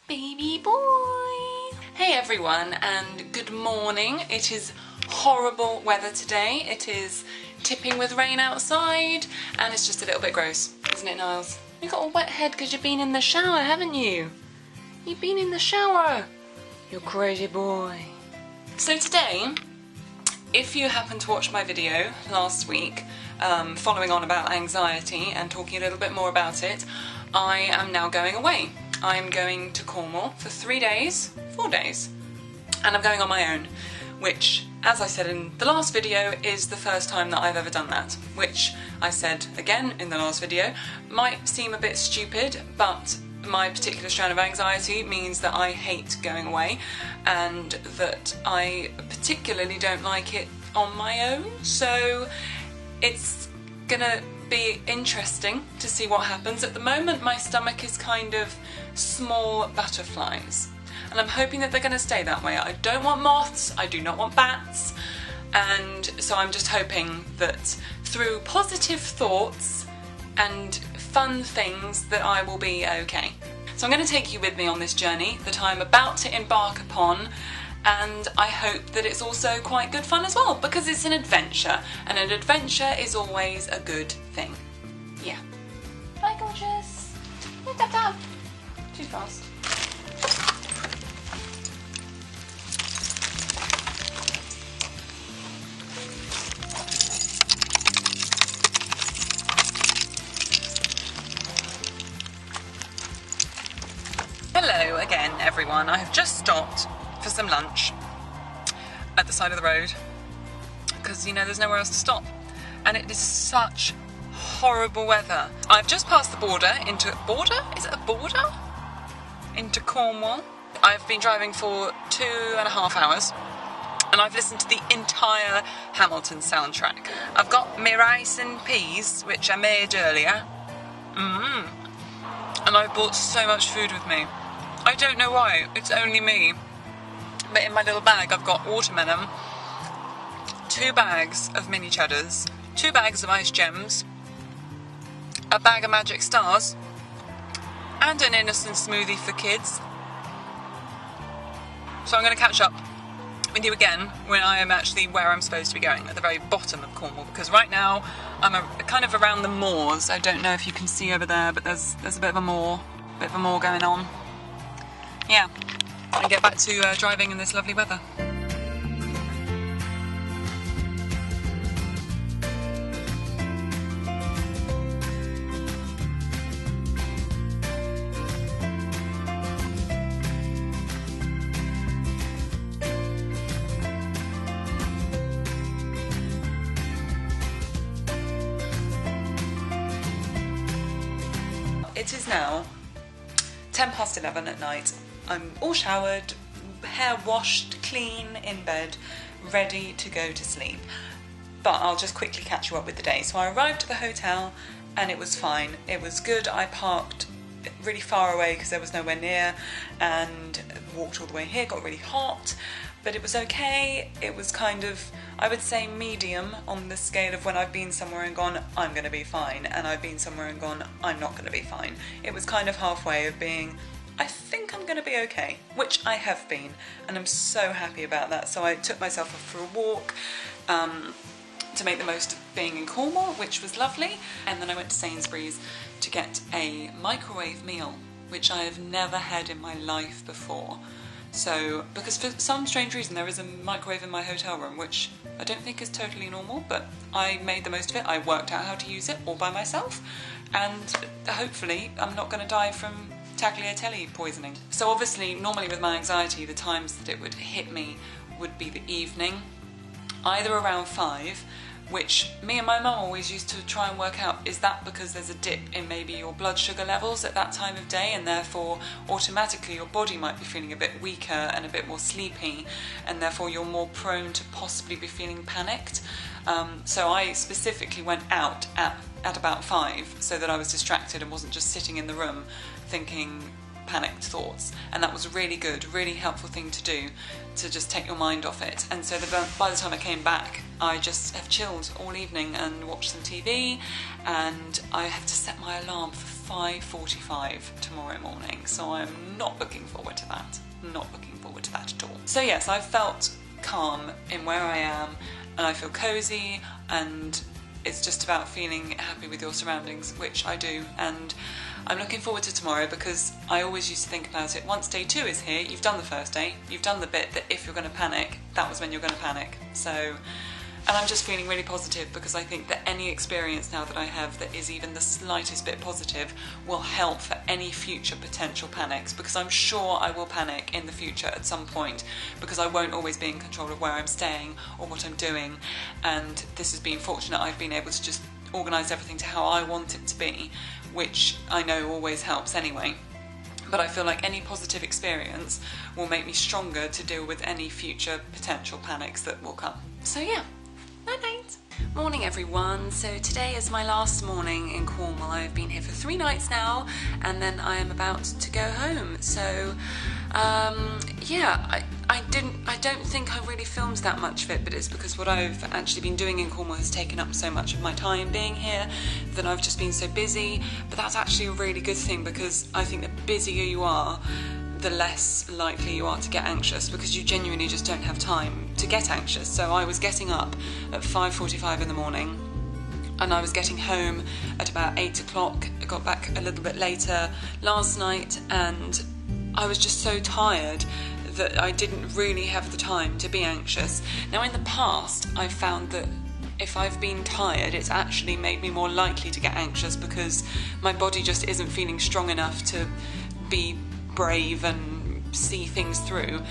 baby boy. Hey everyone, and good morning. It is horrible weather today. It is tipping with rain outside and it's just a little bit gross, isn't it, Niles? You got a wet head because you've been in the shower, haven't you? You've been in the shower, you crazy boy. So today, if you happened to watch my video last week, following on about anxiety and talking a little bit more about it, I am now going away. I'm going to Cornwall for 4 days, and I'm going on my own, which, as I said in the last video, is the first time that I've ever done that, which I said again in the last video, might seem a bit stupid, but my particular strand of anxiety means that I hate going away and that I particularly don't like it on my own, so it's gonna be interesting to see what happens. At the moment my stomach is kind of small butterflies and I'm hoping that they're going to stay that way. I don't want moths, I do not want bats, and so I'm just hoping that through positive thoughts and fun things that I will be okay. So I'm going to take you with me on this journey that I'm about to embark upon, and I hope that it's also quite good fun as well, because it's an adventure, and an adventure is always a good thing. Yeah. Bye, gorgeous. Tap, tap. Too fast. Hello again, everyone. I have just stopped for some lunch at the side of the road because, you know, there's nowhere else to stop, and it is such horrible weather. I've just passed the border into into Cornwall. I've been driving for 2.5 hours and I've listened to the entire Hamilton soundtrack. I've got my rice and peas, which I made earlier, and I've brought so much food with me. I don't know why, it's only me. But in my little bag I've got watermelon, 2 bags of mini cheddars, 2 bags of ice gems, a bag of magic stars, and an innocent smoothie for kids. So I'm going to catch up with you again when I am actually where I'm supposed to be going, at the very bottom of Cornwall, because right now I'm kind of around the moors. I don't know if you can see over there, but there's a bit of a moor going on. Yeah. And get back to driving in this lovely weather. It is now 11:10 at night. I'm all showered, hair washed, clean, in bed, ready to go to sleep. But I'll just quickly catch you up with the day. So I arrived at the hotel and it was fine. It was good. I parked really far away because there was nowhere near and walked all the way here. Got really hot, but it was okay. It was kind of, I would say, medium on the scale of when I've been somewhere and gone, I'm going to be fine, and I've been somewhere and gone, I'm not going to be fine. It was kind of halfway of being, I think I'm going to be okay, which I have been, and I'm so happy about that. So I took myself for a walk to make the most of being in Cornwall, which was lovely, and then I went to Sainsbury's to get a microwave meal, which I have never had in my life before. So, because for some strange reason there is a microwave in my hotel room, which I don't think is totally normal, but I made the most of it. I worked out how to use it all by myself, and hopefully I'm not going to die from tagliatelle poisoning. So obviously, normally with my anxiety, the times that it would hit me would be the evening, either around 5, which me and my mum always used to try and work out, is that because there's a dip in maybe your blood sugar levels at that time of day, and therefore automatically your body might be feeling a bit weaker and a bit more sleepy, and therefore you're more prone to possibly be feeling panicked. So I specifically went out at about 5 so that I was distracted and wasn't just sitting in the room thinking, panicked thoughts, and that was really good, really helpful thing to do, to just take your mind off it. And so by the time I came back, I just have chilled all evening and watched some TV, and I have to set my alarm for 5:45 tomorrow morning, so I'm not looking forward to that. Not looking forward to that at all. So yes, I've felt calm in where I am, and I feel cosy, and it's just about feeling happy with your surroundings, which I do. And I'm looking forward to tomorrow, because I always used to think about it, once day 2 is here, you've done the first day, you've done the bit that if you're going to panic, that was when you're going to panic. So, and I'm just feeling really positive, because I think that any experience now that I have that is even the slightest bit positive will help for any future potential panics, because I'm sure I will panic in the future at some point, because I won't always be in control of where I'm staying or what I'm doing. And this has been fortunate, I've been able to just organise everything to how I want it to be, which I know always helps anyway. But I feel like any positive experience will make me stronger to deal with any future potential panics that will come. So yeah. Night night. Morning everyone. So today is my last morning in Cornwall. I've been here for 3 nights now, and then I am about to go home. So yeah, I don't think I really filmed that much of it, but it's because what I've actually been doing in Cornwall has taken up so much of my time being here that I've just been so busy. But that's actually a really good thing, because I think the busier you are, the less likely you are to get anxious, because you genuinely just don't have time to get anxious. So I was getting up at 5:45 in the morning, and I was getting home at about 8 o'clock. I got back a little bit later last night, and I was just so tired that I didn't really have the time to be anxious. Now in the past, I've found that if I've been tired, it's actually made me more likely to get anxious, because my body just isn't feeling strong enough to be brave and see things through.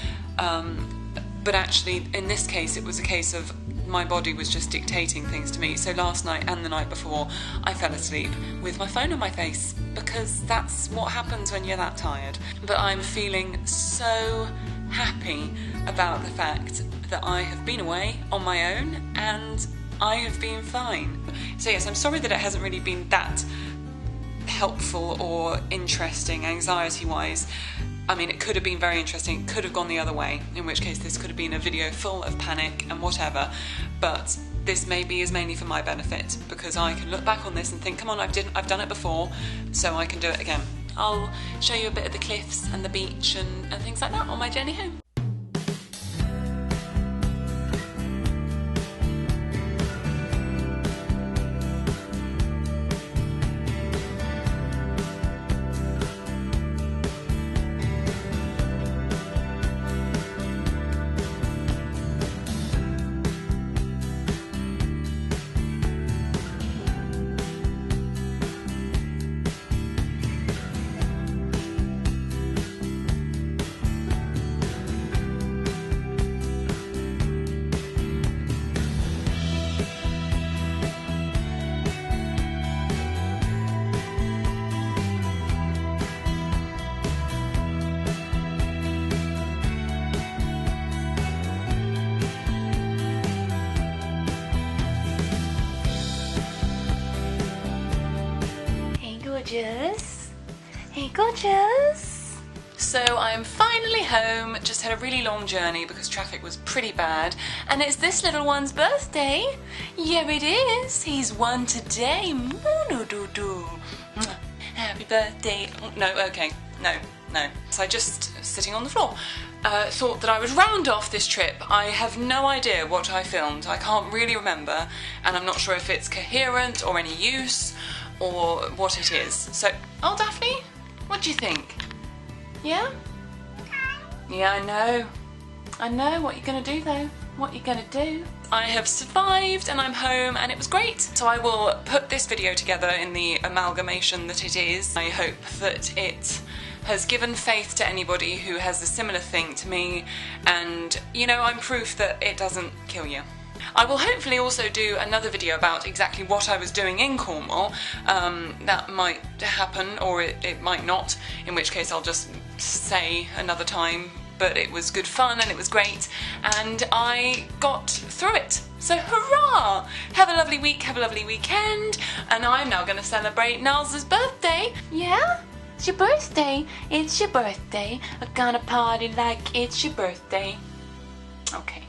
But actually in this case it was a case of my body was just dictating things to me. So last night and the night before I fell asleep with my phone on my face, because that's what happens when you're that tired. But I'm feeling so happy about the fact that I have been away on my own and I have been fine. So yes, I'm sorry that it hasn't really been that helpful or interesting anxiety-wise. I mean, it could have been very interesting, it could have gone the other way, in which case this could have been a video full of panic and whatever, but this maybe is mainly for my benefit, because I can look back on this and think, come on, I've done it before, so I can do it again. I'll show you a bit of the cliffs and the beach and things like that on my journey home. Gorgeous. Hey, gorgeous. So I'm finally home. Just had a really long journey because traffic was pretty bad, and it's this little one's birthday. Yeah, it is. He's 1 today. Mono-doo-doo. Happy birthday. Oh, no, okay. No. So I just sitting on the floor. Thought that I would round off this trip. I have no idea what I filmed. I can't really remember, and I'm not sure if it's coherent or any use or what it is. So, oh Daphne, what do you think? Yeah? Yeah, I know what you're gonna do though. What you're gonna do. I have survived and I'm home and it was great. So I will put this video together in the amalgamation that it is. I hope that it has given faith to anybody who has a similar thing to me, and you know, I'm proof that it doesn't kill you. I will hopefully also do another video about exactly what I was doing in Cornwall. That might happen, or it might not, in which case I'll just say another time, but it was good fun and it was great and I got through it. So hurrah! Have a lovely week, have a lovely weekend, and I'm now going to celebrate Niles' birthday. Yeah? It's your birthday. It's your birthday. We're gonna party like it's your birthday. Okay.